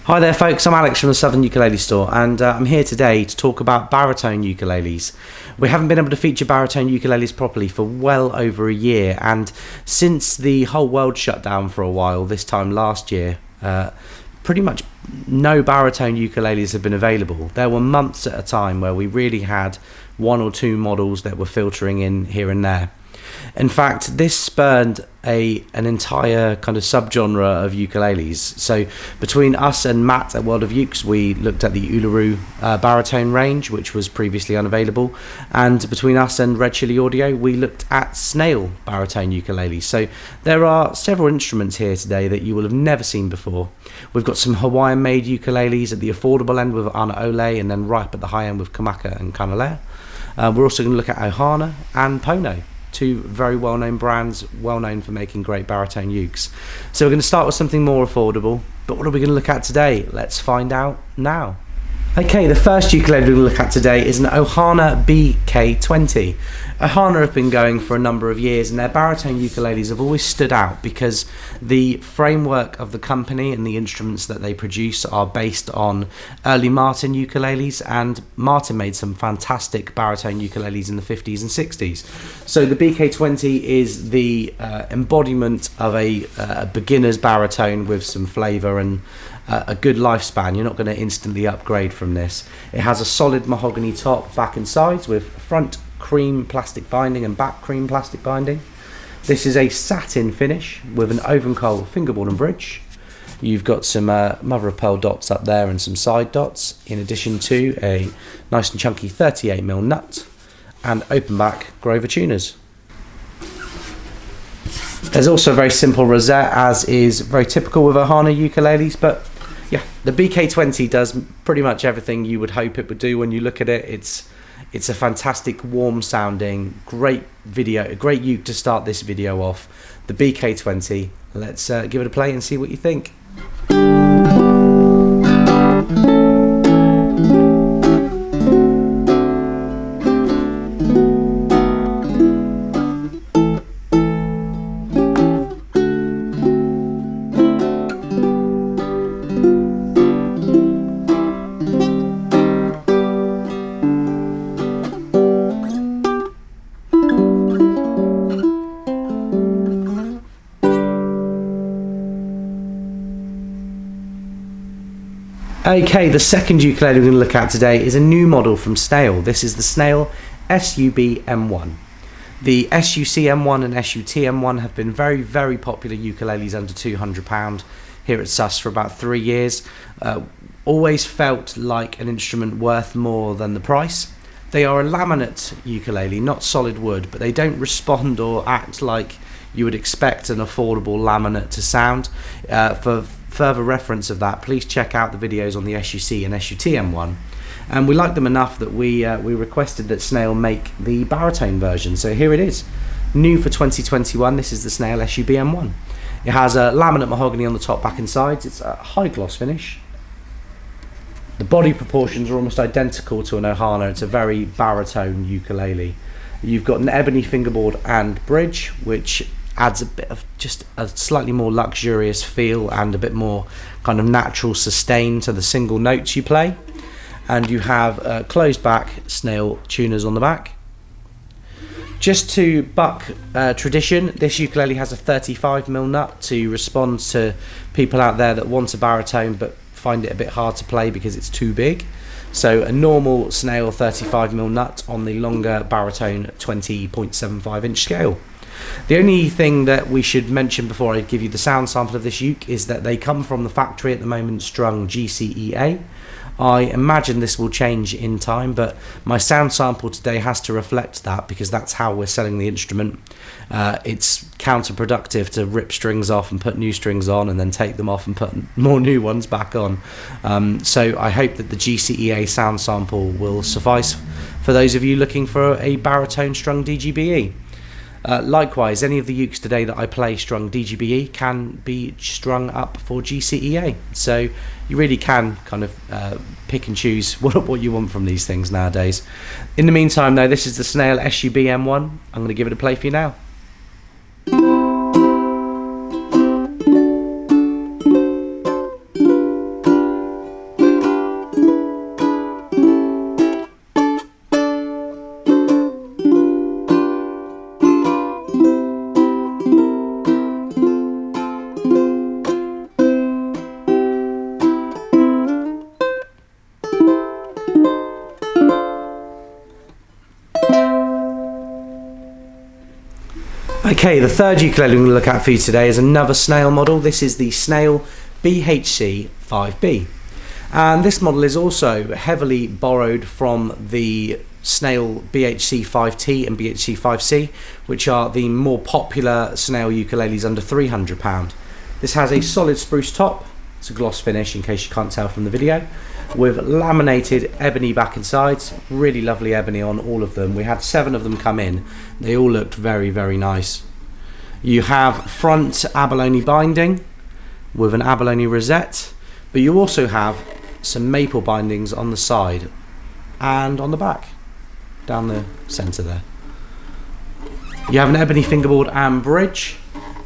Hi there folks, I'm Alex from the Southern Ukulele Store, and I'm here today to talk about baritone ukuleles. We haven't been able to feature baritone ukuleles properly for well over a year, and since the whole world shut down for a while this time last year, pretty much no baritone ukuleles have been available. There were months at a time where we really had one or two models that were filtering in here and there. In fact, this spurred an entire kind of subgenre of ukuleles. So between us and Matt at World of Ukes, we looked at the Uluru Baritone range, which was previously unavailable, and between us and Red Chili Audio, we looked at Snail Baritone ukuleles. So there are several instruments here today that you will have never seen before. We've got some Hawaiian-made ukuleles at the affordable end with Anaole, and then right up at the high end with Kamaka and Kanile'a. We're also going to look at Ohana and Pono, two very well-known brands, well-known for making great baritone ukes. So we're going to start with something more affordable, but what are we going to look at today? Let's find out now. Okay, the first ukulele we're going to look at today is an Ohana BK20. Ohana have been going for a number of years, and their baritone ukuleles have always stood out because the framework of the company and the instruments that they produce are based on early Martin ukuleles, and Martin made some fantastic baritone ukuleles in the 50s and 60s. So the BK20 is the embodiment of a beginner's baritone with some flavour and a good lifespan. You're not going to instantly upgrade from this. It has a solid mahogany top, back and sides, with front cream plastic binding and back cream plastic binding. This is a satin finish with an oven coal fingerboard and bridge. You've got some mother of pearl dots up there and some side dots, in addition to a nice and chunky 38mm nut and open back Grover tuners. There's also a very simple rosette, as is very typical with Ohana ukuleles, but yeah, the BK20 does pretty much everything you would hope it would do when you look at it. It's a fantastic, warm sounding, great uke to start this video off. The BK20. Let's give it a play and see what you think. Okay, the second ukulele we're going to look at today is a new model from Snail. This is the Snail SUB-M1. The SUC-M1 and SUT-M1 have been very, very popular ukuleles under £200 here at SUS for about 3 years. Always felt like an instrument worth more than the price. They are a laminate ukulele, not solid wood, but they don't respond or act like you would expect an affordable laminate to sound. For further reference of that, please check out the videos on the SUC and SUT-M1. And we liked them enough that we requested that Snail make the baritone version. So here it is, new for 2021. This is the Snail SUB-M1. It has a laminate mahogany on the top, back and sides. It's a high gloss finish. The body proportions are almost identical to an Ohana. It's a very baritone ukulele. You've got an ebony fingerboard and bridge, which adds a bit of just a slightly more luxurious feel and a bit more kind of natural sustain to the single notes you play. And you have closed back Snail tuners on the back. Just to buck tradition, this ukulele has a 35mm nut to respond to people out there that want a baritone but find it a bit hard to play because it's too big. So a normal Snail 35mm nut on the longer baritone 20.75 inch scale. The only thing that we should mention before I give you the sound sample of this uke is that they come from the factory at the moment strung GCEA. I imagine this will change in time, but my sound sample today has to reflect that because that's how we're selling the instrument. It's counterproductive to rip strings off and put new strings on and then take them off and put more new ones back on. So I hope that the GCEA sound sample will suffice for those of you looking for a baritone strung DGBE. Likewise, any of the ukes today that I play strung DGBE can be strung up for GCEA. So you really can kind of pick and choose what you want from these things nowadays. In the meantime though, this is the Snail SUB-M1. I'm going to give it a play for you now. Okay, the third ukulele we're going to look at for you today is another Snail model. This is the Snail BHC-5B. And this model is also heavily borrowed from the Snail BHC-5T and BHC-5C, which are the more popular Snail ukuleles under £300. This has a solid spruce top. It's a gloss finish in case you can't tell from the video, with laminated ebony back and sides. Really lovely ebony on all of them. We had 7 of them come in. They all looked very, very nice. You have front abalone binding with an abalone rosette, but you also have some maple bindings on the side and on the back, down the centre there. You have an ebony fingerboard and bridge,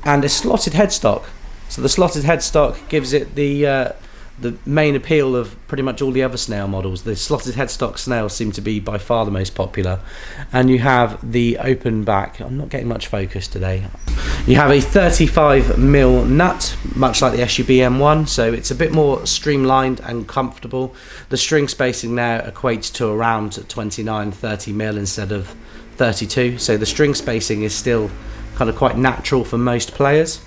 and a slotted headstock. So the slotted headstock gives it the main appeal of pretty much all the other Snail models. The slotted headstock Snails seem to be by far the most popular. And you have the open back. I'm not getting much focus today. You have a 35mm nut, much like the SUB-M1, so it's a bit more streamlined and comfortable. The string spacing now equates to around 29-30mm instead of 32, so the string spacing is still kind of quite natural for most players.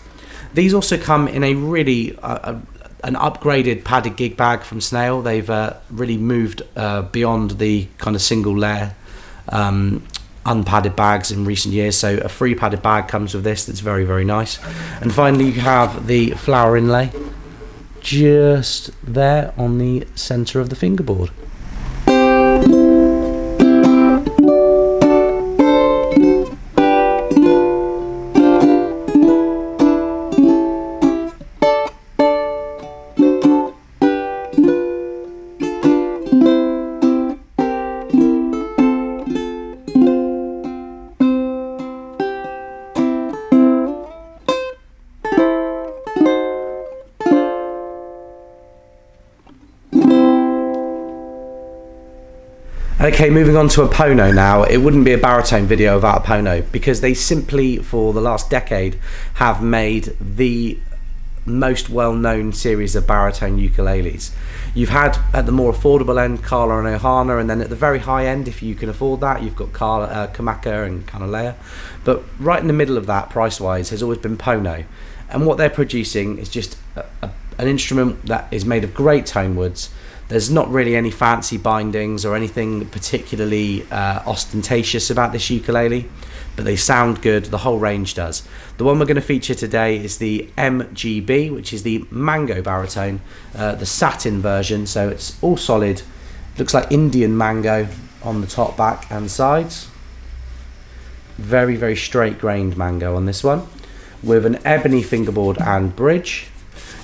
These also come in a really an upgraded padded gig bag from Snail. They've really moved beyond the kind of single layer unpadded bags in recent years, so a free padded bag comes with this that's very, very nice. And finally you have the flower inlay just there on the centre of the fingerboard. Okay, moving on to a Pono now. It wouldn't be a baritone video without a Pono, because they simply, for the last decade, have made the most well-known series of baritone ukuleles. You've had, at the more affordable end, Kala and Ohana, and then at the very high end, if you can afford that, you've got Kamaka and Kanile'a. But right in the middle of that, price-wise, has always been Pono. And what they're producing is just an instrument that is made of great tone woods. There's not really any fancy bindings or anything particularly ostentatious about this ukulele, but they sound good. The whole range does. The one we're going to feature today is the MGB, which is the Mango baritone, the satin version. So it's all solid. Looks like Indian mango on the top, back and sides. Very, very straight grained mango on this one, with an ebony fingerboard and bridge.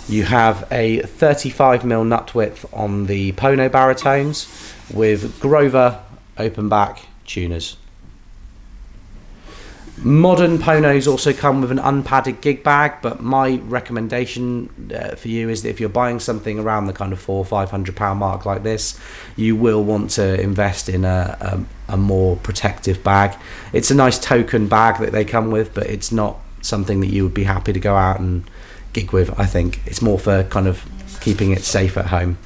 You have a 35mm nut width on the Pono baritones with Grover open back tuners. Modern Ponos also come with an unpadded gig bag, but my recommendation for you is that if you're buying something around the kind of £400 or £500 mark like this, you will want to invest in a more protective bag. It's a nice token bag that they come with, but it's not something that you would be happy to go out and gig with. I think it's more for kind of keeping it safe at home.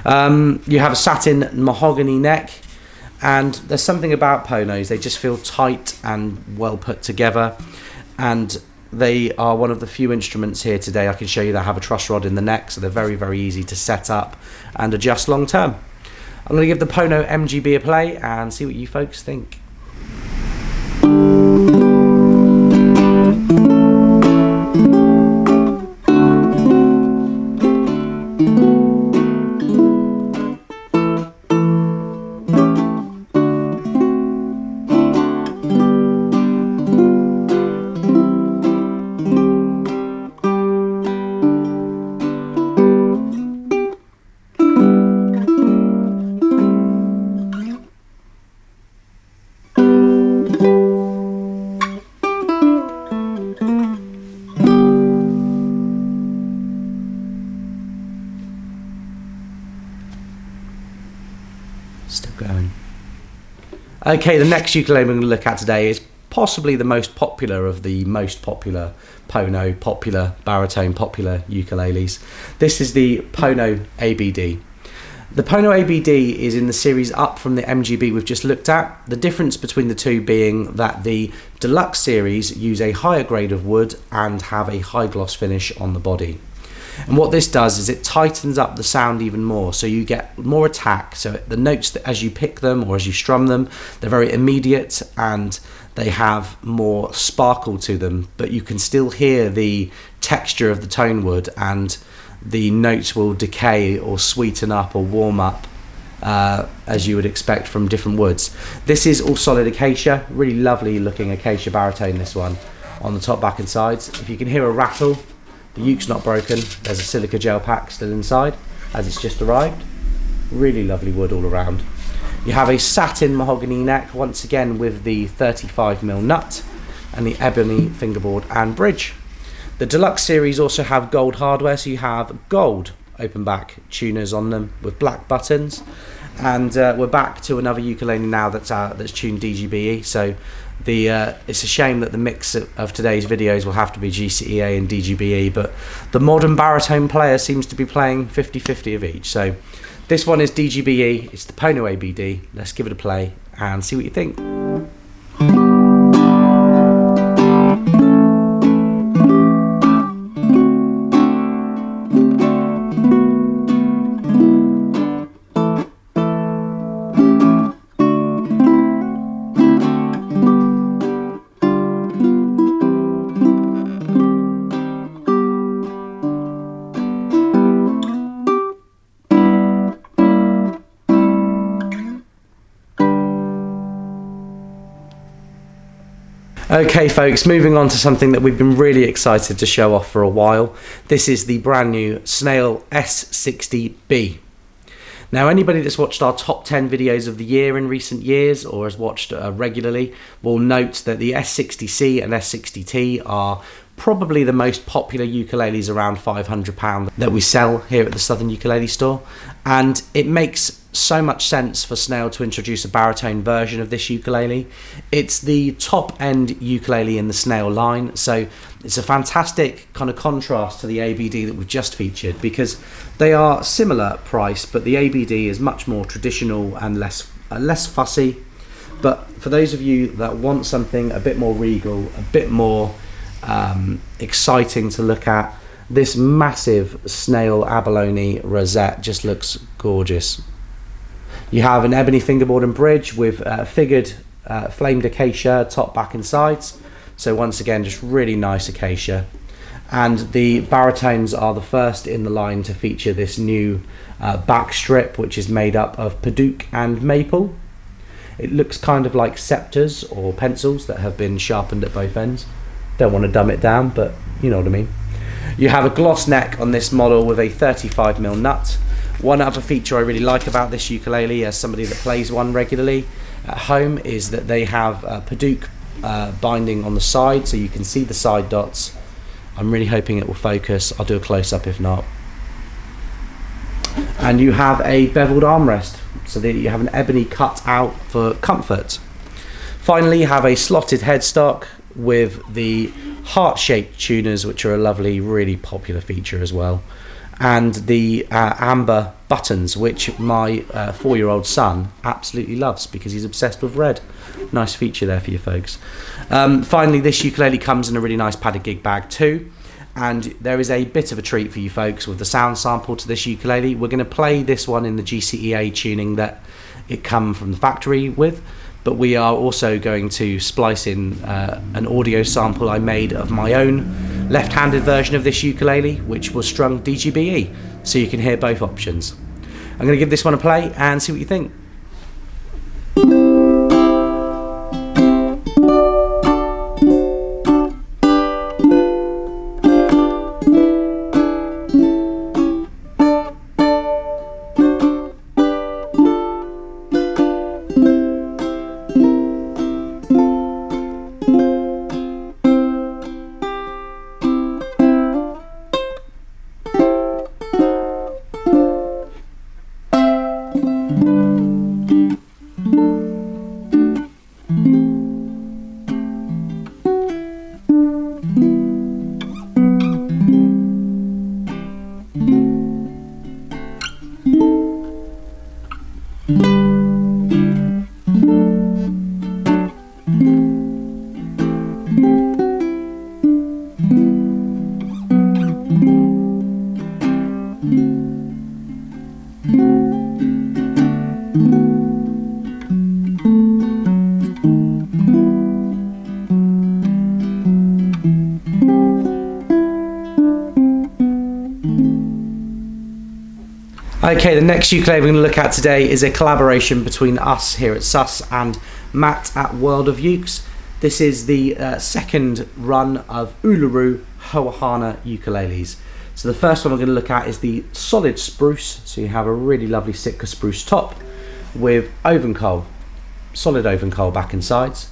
You have a satin mahogany neck, and there's something about Ponos, they just feel tight and well put together, and they are one of the few instruments here today I can show you that have a truss rod in the neck, so they're very, very easy to set up and adjust long term. I'm going to give the Pono MGB a play and see what you folks think. Still going. Okay, the next ukulele we're going to look at today is possibly the most popular of the most popular Pono, popular baritone, popular ukuleles. This is the Pono ABD. The Pono ABD is in the series up from the MGB we've just looked at. The difference between the two being that the deluxe series use a higher grade of wood and have a high gloss finish on the body. And what this does is it tightens up the sound even more, so you get more attack. So the notes, that as you pick them or as you strum them, they're very immediate and they have more sparkle to them, but you can still hear the texture of the tone wood, and the notes will decay or sweeten up or warm up as you would expect from different woods. This is all solid acacia, really lovely looking acacia baritone, this one, on the top, back and sides. If you can hear a rattle, the uke's not broken. There's a silica gel pack still inside as it's just arrived. Really lovely wood all around. You have a satin mahogany neck, once again with the 35mm nut and the ebony fingerboard and bridge. The deluxe series also have gold hardware, so you have gold open back tuners on them with black buttons. And we're back to another ukulele now that's tuned DGBE. So it's a shame that the mix of today's videos will have to be GCEA and DGBE, but the modern baritone player seems to be playing 50-50 of each. So this one is DGBE, it's the Pono ABD. Let's give it a play and see what you think. Okay folks, moving on to something that we've been really excited to show off for a while. This is the brand new Snail S60B. Now anybody that's watched our top 10 videos of the year in recent years or has watched regularly will note that the S60C and S60T are probably the most popular ukuleles around £500 that we sell here at the Southern Ukulele Store, and it makes so much sense for Snail to introduce a baritone version of this ukulele. It's the top end ukulele in the Snail line, so it's a fantastic kind of contrast to the ABD that we've just featured, because they are similar price, but the ABD is much more traditional and less fussy. But for those of you that want something a bit more regal, a bit more exciting to look at, this massive Snail abalone rosette just looks gorgeous. You have an ebony fingerboard and bridge with figured flamed acacia top, back and sides, so once again just really nice acacia. And the baritones are the first in the line to feature this new back strip, which is made up of padauk and maple. It looks kind of like scepters or pencils that have been sharpened at both ends. Don't want to dumb it down, but you know what I mean. You have a gloss neck on this model with a 35mm nut. One other feature I really like about this ukulele, as somebody that plays one regularly at home, is that they have padauk binding on the side, so you can see the side dots. I'm really hoping it will focus. I'll do a close-up if not. And you have a beveled armrest, so that you have an ebony cut out for comfort. Finally, you have a slotted headstock with the heart-shaped tuners, which are a lovely, really popular feature as well, and the amber buttons, which my 4-year-old son absolutely loves because he's obsessed with red. Nice feature there for you folks. Finally, this ukulele comes in a really nice padded gig bag too, and there is a bit of a treat for you folks with the sound sample to this ukulele. We're going to play this one in the GCEA tuning that it come from the factory with, but we are also going to splice in an audio sample I made of my own left-handed version of this ukulele, which was strung DGBE, so you can hear both options. I'm going to give this one a play and see what you think. Okay, the next ukulele we're going to look at today is a collaboration between us here at SUS and Matt at World of Ukes. This is the second run of Uluru Hoa Hana ukuleles. So the first one we're going to look at is the solid spruce. So you have a really lovely Sitka spruce top with oven coal, solid oven coal back and sides.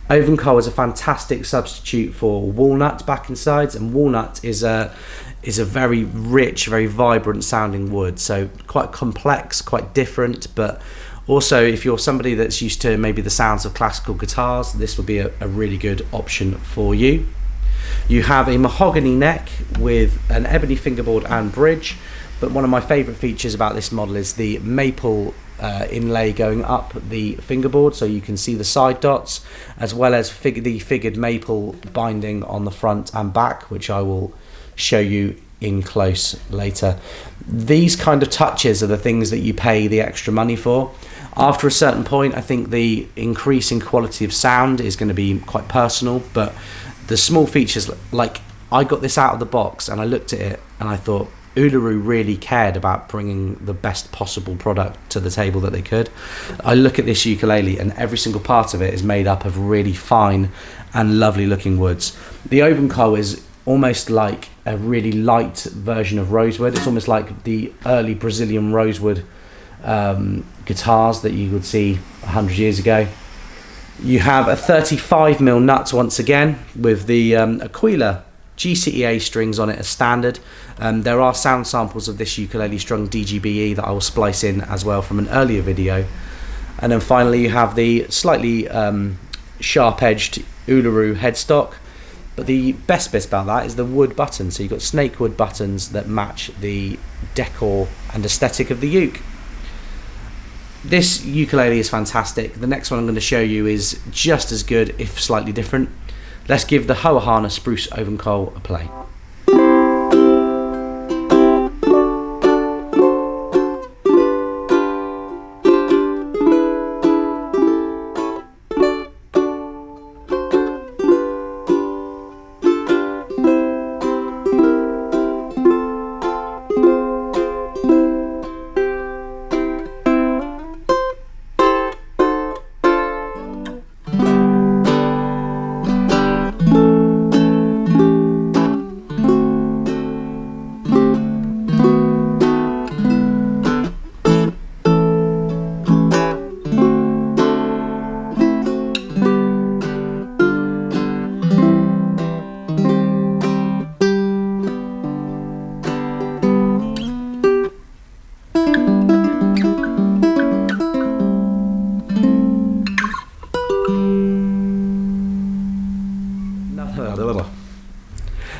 Oven coal is a fantastic substitute for walnut back and sides, and walnut is a very rich, very vibrant sounding wood, so quite complex, quite different, but also if you're somebody that's used to maybe the sounds of classical guitars, this would be a really good option for you. You have a mahogany neck with an ebony fingerboard and bridge, but one of my favourite features about this model is the maple inlay going up the fingerboard, so you can see the side dots, as well as the figured maple binding on the front and back, which I will show you in close later. These kind of touches are the things that you pay the extra money for. After a certain point, I think the increase in quality of sound is going to be quite personal, but the small features, like I got this out of the box and I looked at it and I thought Uluru really cared about bringing the best possible product to the table that they could. I look at this ukulele and every single part of it is made up of really fine and lovely looking woods. The oven coal is almost like a really light version of rosewood. It's almost like the early Brazilian rosewood guitars that you would see 100 years ago. You have a 35mm nut once again with the Aquila GCEA strings on it as standard. There are sound samples of this ukulele strung DGBE that I will splice in as well from an earlier video. And then finally you have the slightly sharp-edged Uluru headstock. But the best bit about that is the wood buttons. So you've got snake wood buttons that match the decor and aesthetic of the uke. This ukulele is fantastic. The next one I'm going to show you is just as good, if slightly different. Let's give the Hoa Hana Spruce Oven Coal a play.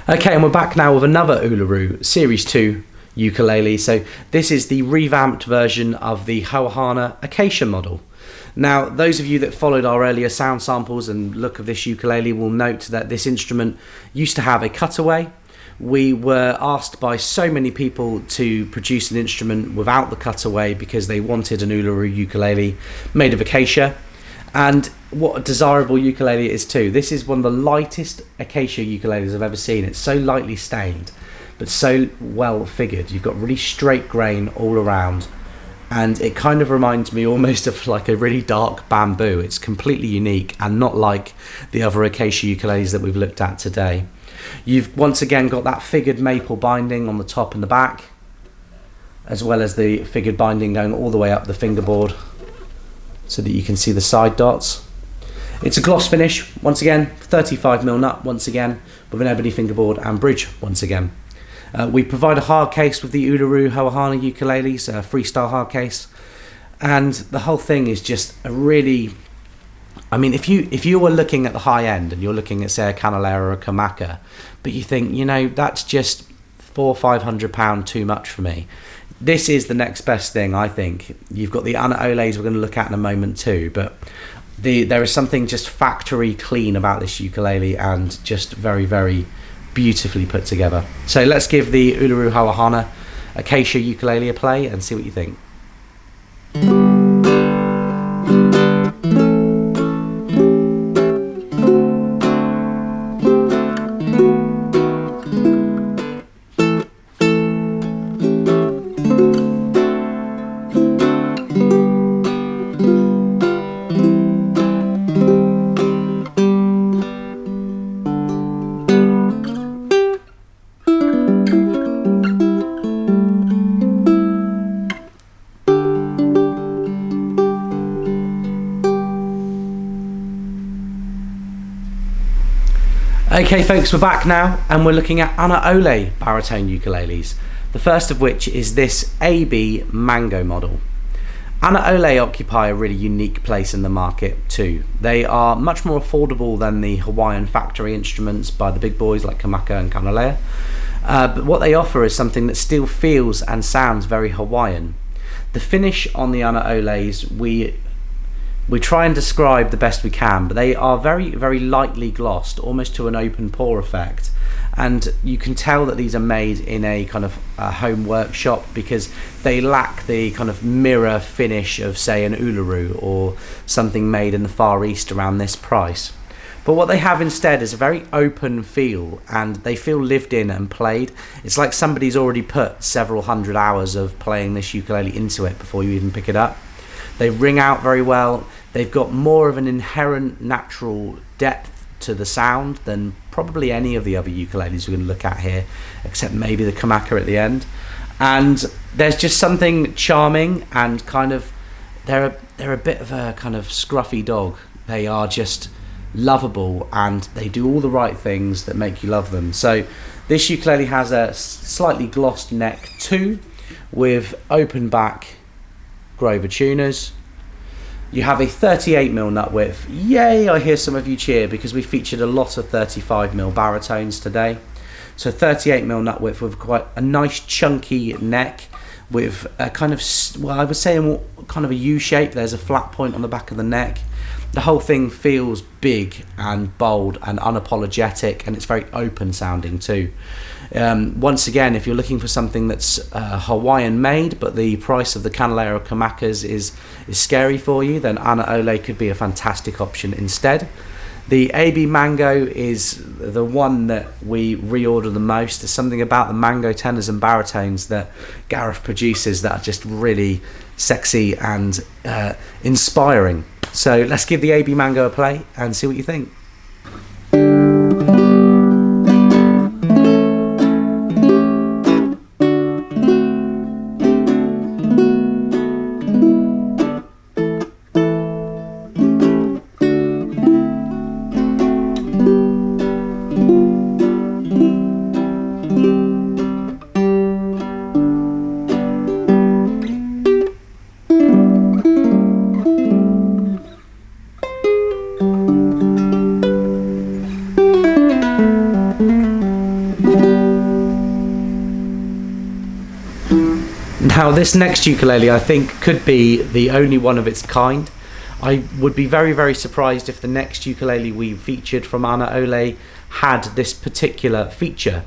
Okay, and we're back now with another Uluru Series 2 ukulele. So this is the revamped version of the Hoa Hana Acacia model. Now, those of you that followed our earlier sound samples and look of this ukulele will note that this instrument used to have a cutaway. We were asked by so many people to produce an instrument without the cutaway because they wanted an Uluru ukulele made of acacia. And what a desirable ukulele it is too. This is one of the lightest acacia ukuleles I've ever seen. It's so lightly stained, but so well figured. You've got really straight grain all around, and it kind of reminds me almost of like a really dark bamboo. It's completely unique and not like the other acacia ukuleles that we've looked at today. You've once again got that figured maple binding on the top and the back, as well as the figured binding going all the way up the fingerboard so that you can see the side dots. It's a gloss finish, once again, 35mm nut once again, with an ebony fingerboard and bridge once again. We provide a hard case with the Uluru Hoa Hana ukuleles, a freestyle hard case, and the whole thing is just a really, I mean, if you were looking at the high end and you're looking at, say, a Kanile'a or a Kamaka, but you think, you know, that's just £400 or £500 too much for me, this is the next best thing, I think. You've got the Anaoles we're going to look at in a moment too, but there is something just factory clean about this ukulele and just very, very beautifully put together. So let's give the Uluru Hoa Hana Acacia ukulele a play and see what you think. Okay folks, we're back now and we're looking at Anaole baritone ukuleles, the first of which is this AB Mango model. Anaole occupy a really unique place in the market too. They are much more affordable than the Hawaiian factory instruments by the big boys like Kamaka and Kanile'a, but what they offer is something that still feels and sounds very Hawaiian. The finish on the Anaoles, we try and describe the best we can, but they are very, very lightly glossed, almost to an open pore effect. And you can tell that these are made in a kind of home workshop because they lack the kind of mirror finish of, say, an Uluru or something made in the Far East around this price. But what they have instead is a very open feel, and they feel lived in and played. It's like somebody's already put several hundred hours of playing this ukulele into it before you even pick it up. They ring out very well. They've got more of an inherent natural depth to the sound than probably any of the other ukuleles we're going to look at here, except maybe the Kamaka at the end. And there's just something charming and kind of, they're a bit of a kind of scruffy dog. They are just lovable and they do all the right things that make you love them. So this ukulele has a slightly glossed neck too, with open back Grover tuners. You have a 38mm nut width. Yay, I hear some of you cheer because we featured a lot of 35mm baritones today. So 38mm nut width with quite a nice chunky neck with a kind of, well, I would say a more kind of a U shape. There's a flat point on the back of the neck. The whole thing feels big and bold and unapologetic, and it's very open sounding too. Once again, if you're looking for something that's Hawaiian made, but the price of the Kanile'a or Kamakas is scary for you, then Anaole could be a fantastic option instead. The AB Mango is the one that we reorder the most. There's something about the mango tenors and baritones that Gareth produces that are just really sexy and inspiring. So let's give the AB Mango a play and see what you think. Now this next ukulele I think could be the only one of its kind. I would be very, very surprised if the next ukulele we featured from Anaole had this particular feature.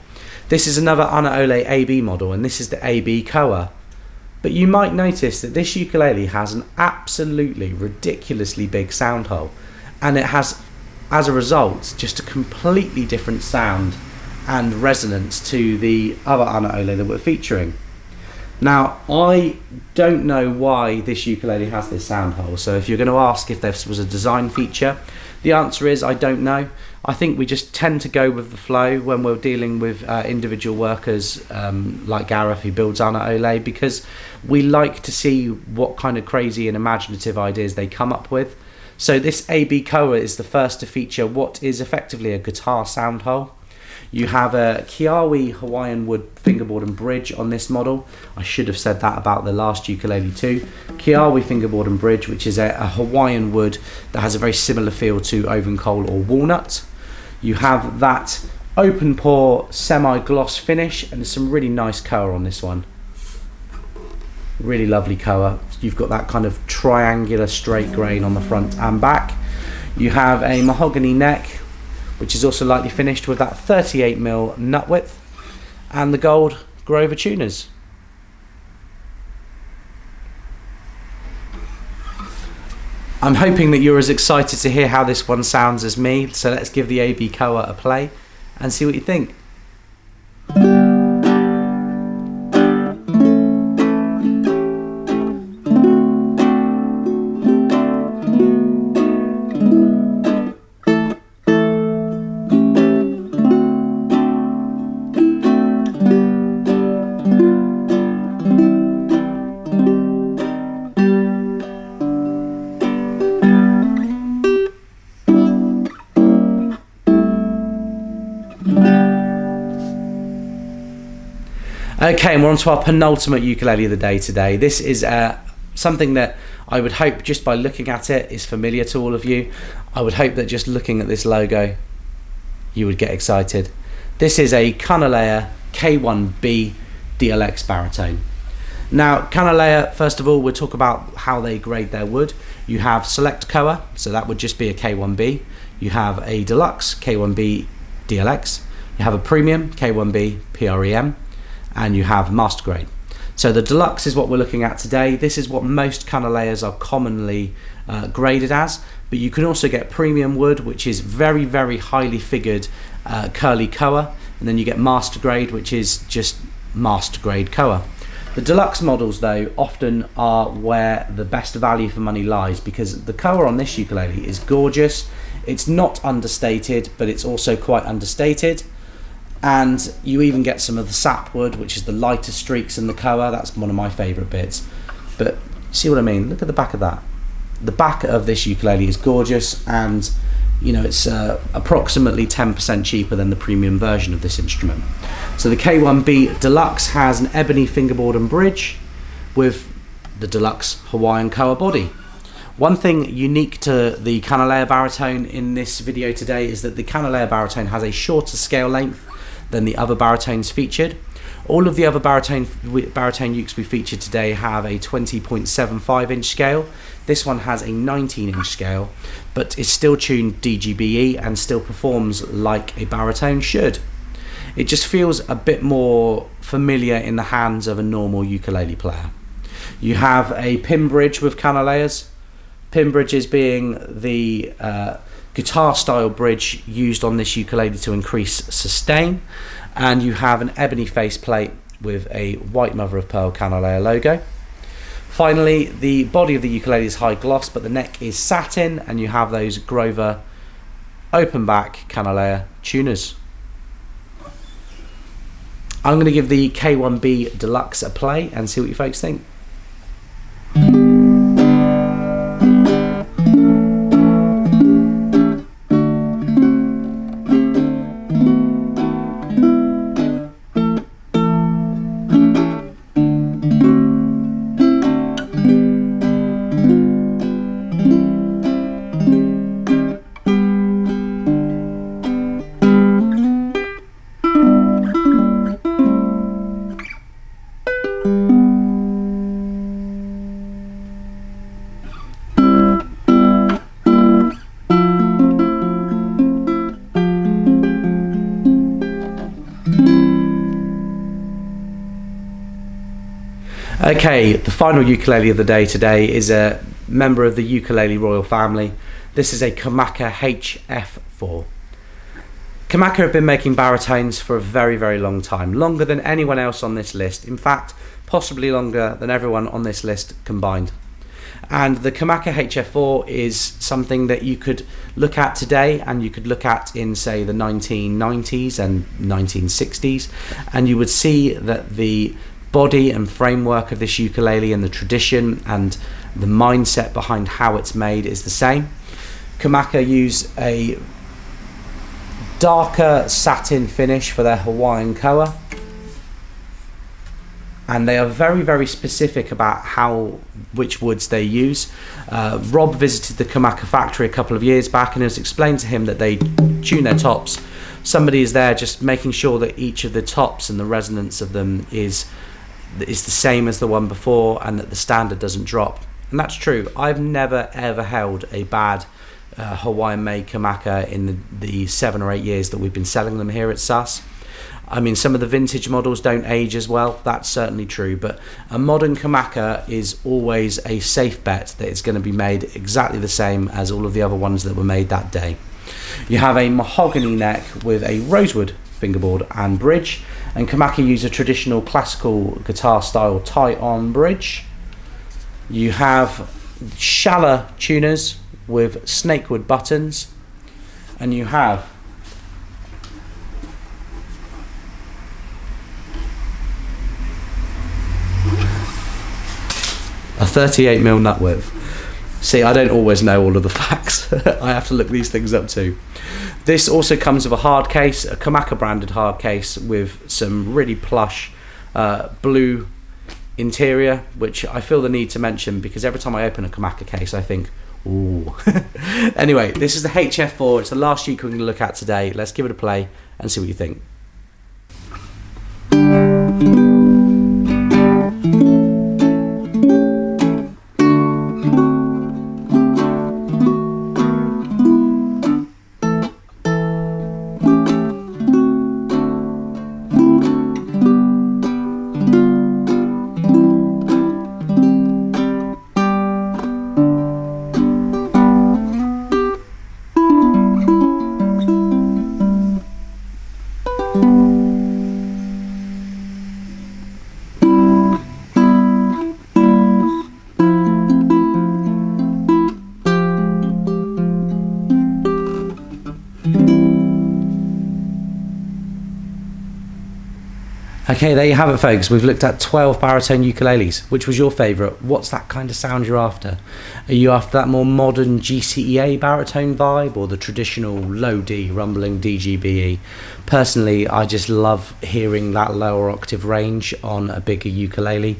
This is another Anaole AB model, and this is the AB Koa. But you might notice that this ukulele has an absolutely ridiculously big sound hole, and it has, as a result, just a completely different sound and resonance to the other Anaole that we're featuring. Now, I don't know why this ukulele has this sound hole, so if you're going to ask if this was a design feature, the answer is I don't know. I think we just tend to go with the flow when we're dealing with individual workers like Gareth, who builds Anaole, because we like to see what kind of crazy and imaginative ideas they come up with. So this AB Koa is the first to feature what is effectively a guitar sound hole. You have a Kiawe Hawaiian wood fingerboard and bridge on this model. I should have said that about the last ukulele too. Kiawe fingerboard and bridge, which is a Hawaiian wood that has a very similar feel to oven coal or walnut. You have that open pore semi-gloss finish, and there's some really nice colour on this one. Really lovely Koa. You've got that kind of triangular straight grain on the front and back. You have a mahogany neck, which is also lightly finished with that 38mm nut width, and the gold Grover tuners. I'm hoping that you're as excited to hear how this one sounds as me, so let's give the AB Koa a play and see what you think. Okay, and we're on to our penultimate ukulele of the day today. This is something that I would hope, just by looking at it, is familiar to all of you. I would hope that just looking at this logo, you would get excited. This is a Kanile'a K-1 BE DLX baritone. Now, Kanile'a, first of all, we'll talk about how they grade their wood. You have Select Koa, so that would just be a K1B. You have a Deluxe K1B DLX. You have a Premium K1B PREM. And you have Master Grade. So the Deluxe is what we're looking at today. This is what most Kanile'as are commonly graded as, but you can also get Premium wood, which is very, very highly figured curly Koa, and then you get Master Grade, which is just Master Grade Koa. The Deluxe models, though, often are where the best value for money lies, because the Koa on this ukulele is gorgeous. It's not understated, but it's also quite understated. And you even get some of the sapwood, which is the lighter streaks in the Koa. That's one of my favourite bits. But see what I mean? Look at the back of that. The back of this ukulele is gorgeous, and you know, it's approximately 10% cheaper than the premium version of this instrument. So the K1B Deluxe has an ebony fingerboard and bridge with the Deluxe Hawaiian Koa body. One thing unique to the Kanile'a Baritone in this video today is that the Kanile'a Baritone has a shorter scale length than the other baritones featured. All of the other baritone ukes we featured today have a 20.75 inch scale. This one has a 19 inch scale, but is still tuned DGBE and still performs like a baritone should. It just feels a bit more familiar in the hands of a normal ukulele player. You have a pin bridge with Kanile'as. Pin bridges being the guitar style bridge used on this ukulele to increase sustain, and you have an ebony faceplate with a white mother of pearl Kanile'a logo. Finally, the body of the ukulele is high gloss, but the neck is satin, and you have those Grover open back Kanile'a tuners. I'm going to give the K1B Deluxe a play and see what you folks think. Okay, the final ukulele of the day today is a member of the ukulele royal family. This is a Kamaka HF-4. Kamaka have been making baritones for a very, very long time, longer than anyone else on this list. In fact, possibly longer than everyone on this list combined. And the Kamaka HF-4 is something that you could look at today, and you could look at in, say, the 1990s and 1960s, and you would see that the body and framework of this ukulele and the tradition and the mindset behind how it's made is the same. Kamaka use a darker satin finish for their Hawaiian Koa, and they are very, very specific about which woods they use. Rob visited the Kamaka factory a couple of years back, and it was explained to him that they tune their tops. Somebody is there just making sure that each of the tops and the resonance of them is is the same as the one before and that the standard doesn't drop. And that's true. I've never ever held a bad Hawaiian made Kamaka in the 7 or 8 years that we've been selling them here at SUS. I mean, some of the vintage models don't age as well, that's certainly true, but a modern Kamaka is always a safe bet that it's going to be made exactly the same as all of the other ones that were made that day. You have a mahogany neck with a rosewood fingerboard and bridge, and Kamaka use a traditional classical guitar style tie-on bridge. You have shallow tuners with snakewood buttons, and you have a 38mm nut width. See, I don't always know all of the facts. I have to look these things up too. This also comes with a hard case, a Kamaka branded hard case with some really plush blue interior, which I feel the need to mention because every time I open a Kamaka case I think, ooh. Anyway, this is the HF-4. It's the last uke we're going to look at today. Let's give it a play and see what you think. Okay, there you have it, folks. We've looked at 12 baritone ukuleles. Which was your favourite? What's that kind of sound you're after? Are you after that more modern GCEA baritone vibe or the traditional low D rumbling DGBE? Personally, I just love hearing that lower octave range on a bigger ukulele.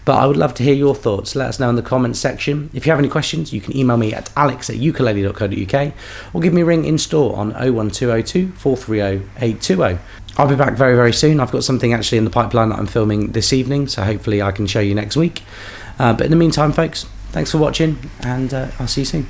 But I would love to hear your thoughts. Let us know in the comments section. If you have any questions, you can email me at alex@ukulele.co.uk or give me a ring in store on 01202 430 820. I'll be back very, very soon. I've got something actually in the pipeline that I'm filming this evening, so hopefully I can show you next week. But in the meantime, folks, thanks for watching, and I'll see you soon.